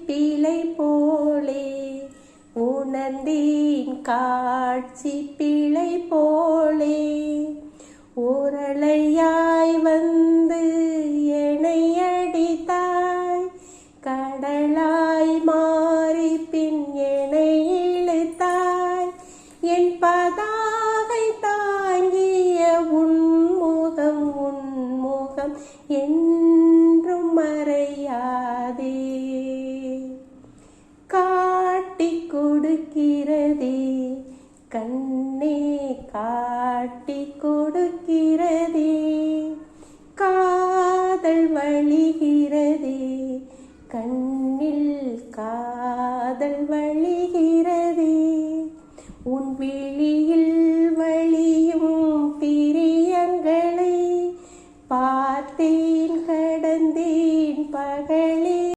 பிழை போலே உணர்ந்தேன் காட்சி பிழை போலே ஓரலையாய் வந்து என்னை அடித்தாய் கடலாய் மாறி பின் என்னை இழுத்தாய் என் பதாகை தாங்கிய உன்முகம் என்றும் மறையாதே காட்டிக் கொடுக்கிறதே கண்ணே காட்டிக் கொடுக்கிறதே காதல் வழிகிறதே கண்ணில் காதல் வழிகிறதே உன் விழியில் வழியும் பிரியங்களை பார்த்தேன் கடந்தேன் பகலே